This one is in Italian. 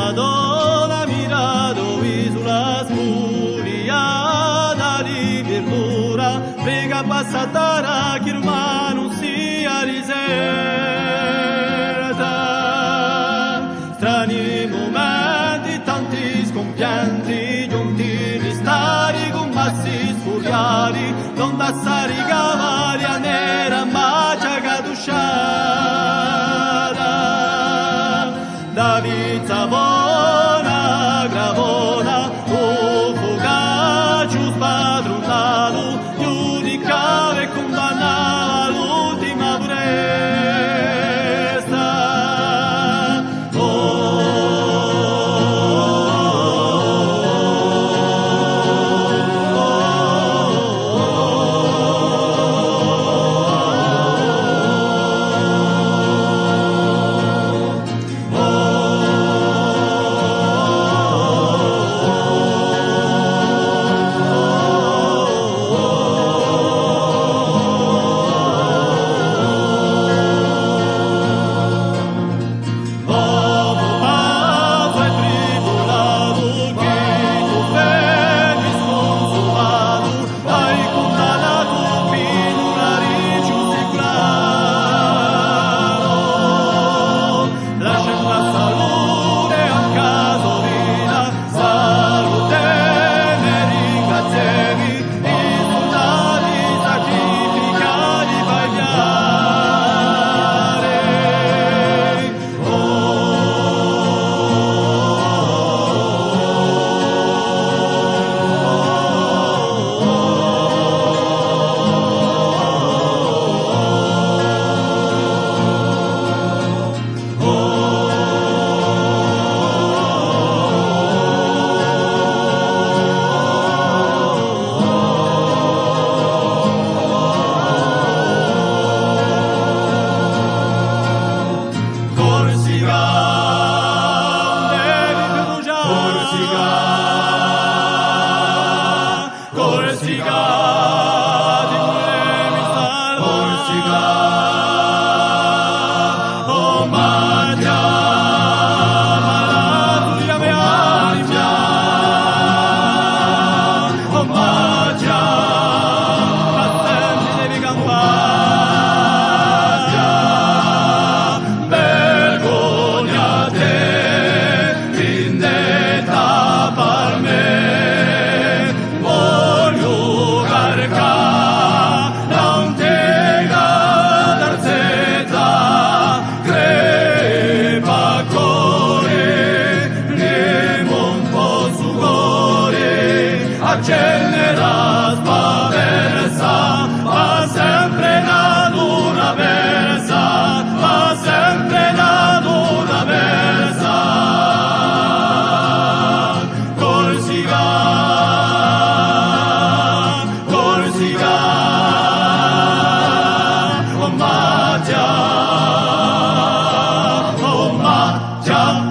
mirado, la mirado y sulla spuriata di verdura, prega passatara che ormai non sia riserta. Strani momenti, tanti scompianti, giunti di stari con massi sfuriati, non da stare cavalli a nera macia caducciata. David Savona, Gravona, o Focaccio spadronato, giudicava e condannava l'ultima purezza. Accennera spaversa, ma sempre natura versa, ma sempre natura versa. Corsica, Corsica, omaggia, omaggia.